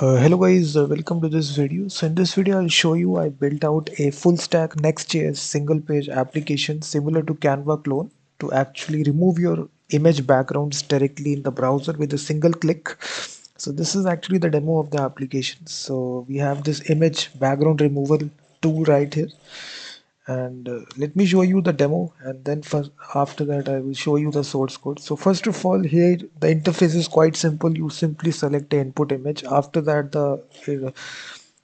Hello guys, welcome to this video. So in this video I'll show you I built out a full stack Next.js single page application similar to Canva clone to actually remove your image backgrounds directly in the browser with a single click. So this is actually the demo of the application. So we have this image background removal tool right here, and let me show you the demo, and then first after that I will show you the source code. So first of all, here the interface is quite simple. You simply select the input image. After that, the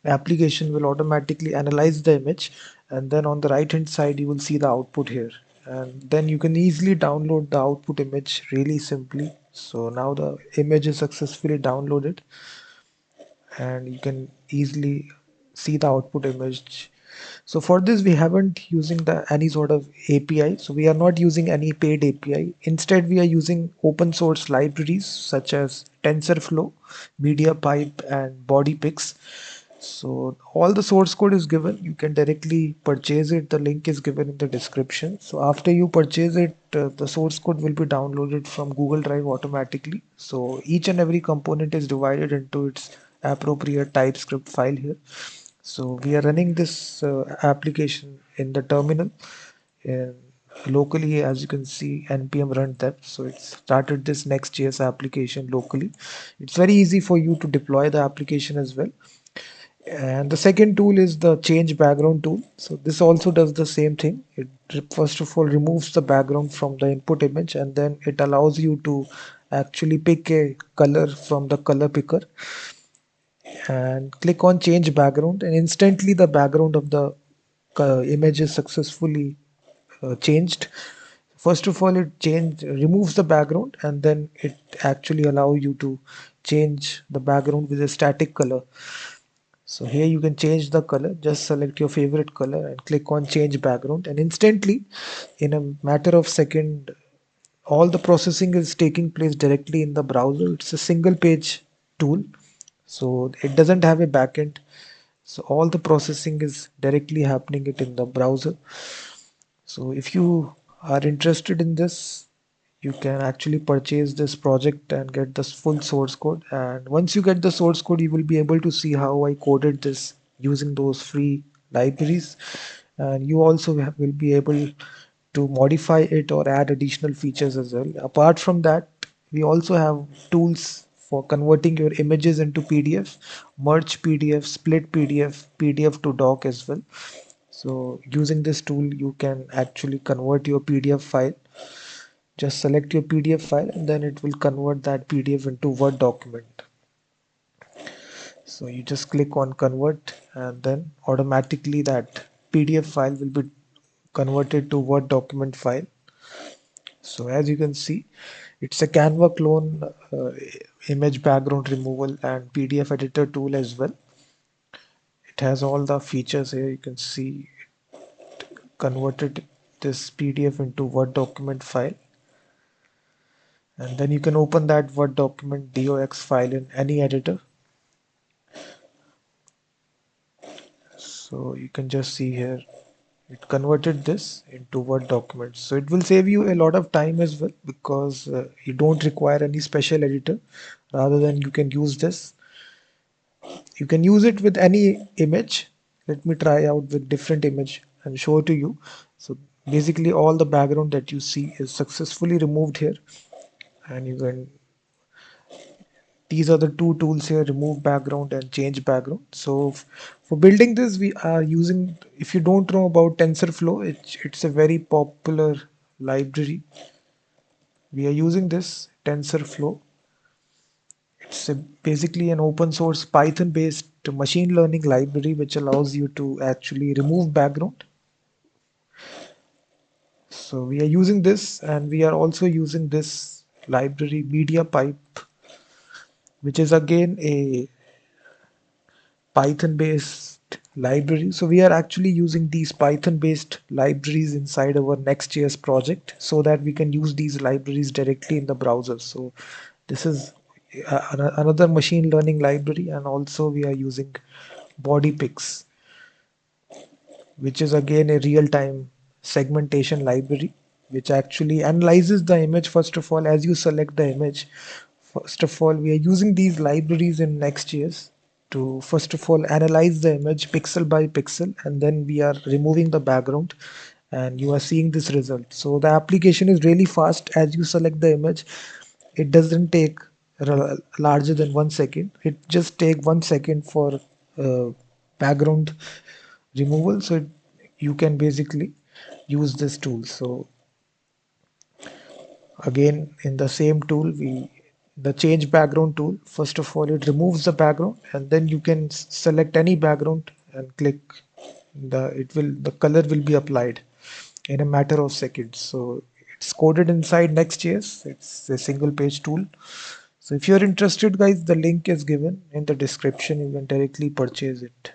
application will automatically analyze the image, and then on the right hand side you will see the output here, and then you can easily download the output image really simply. So now the image is successfully downloaded, and you can easily see the output image. So for this we haven't using the any sort of API. So we are not using any paid API. Instead we are using open source libraries such as TensorFlow, Mediapipe and BodyPix. So all the source code is given. You can directly purchase it. The link is given in the description. So after you purchase it, the source code will be downloaded from Google Drive automatically. So each and every component is divided into its appropriate TypeScript file here. So we are running this application in the terminal, and locally, as you can see, npm run dep. So it started this Next.js application locally. It's very easy for you to deploy the application as well. And the second tool is the change background tool. So this also does the same thing. It first of all removes the background from the input image, and then it allows you to actually pick a color from the color picker and click on change background, and instantly the background of the image is successfully changed. First of all, it removes the background, and then it actually allow you to change the background with a static color. So here you can change the color. Just select your favorite color and click on change background, and instantly in a matter of second all the processing is taking place directly in the browser. It's a single page tool, so it doesn't have a backend. So all the processing is directly happening it in the browser. So if you are interested in this, you can actually purchase this project and get the full source code. And once you get the source code, you will be able to see how I coded this using those free libraries. And you also will be able to modify it or add additional features as well. Apart from that, we also have tools for converting your images into PDF, merge PDF, split PDF, PDF to doc as well. So using this tool, you can actually convert your PDF file. Just select your PDF file, and then it will convert that PDF into Word document. So you just click on convert, and then automatically that PDF file will be converted to Word document file. So as you can see, it's a Canva clone, image background removal and PDF editor tool as well. It has all the features here. You can see converted this PDF into Word document file, and then you can open that Word document docs file in any editor. So you can just see here it converted this into Word documents. So it will save you a lot of time as well, because you don't require any special editor. Rather than you can use this, you can use it with any image. Let me try out with different image and show to you. So basically all the background that you see is successfully removed here, and you can, these are the two tools here, remove background and change background. So for building this we are using, if you don't know about TensorFlow, it's a very popular library. We are using this TensorFlow. It's basically an open source Python based machine learning library which allows you to actually remove background. So we are using this, and we are also using this library Mediapipe, which is again a Python based library. So we are actually using these Python based libraries inside our Next.js project so that we can use these libraries directly in the browser. So this is another machine learning library, and also we are using BodyPix, which is again a real-time segmentation library which actually analyzes the image. First of all, as you select the image, first of all we are using these libraries in Next.js. to first of all analyze the image pixel by pixel, and then we are removing the background, and you are seeing this result. So the application is really fast. As you select the image, it doesn't take larger than 1 second. It just take 1 second for uh, background removal. So you can basically use this tool. So again, in the same tool, we the change background tool, first of all it removes the background, and then you can select any background and click the color will be applied in a matter of seconds. So it's coded inside Next.js. It's a single page tool. So if you're interested, guys, the link is given in the description. You can directly purchase it.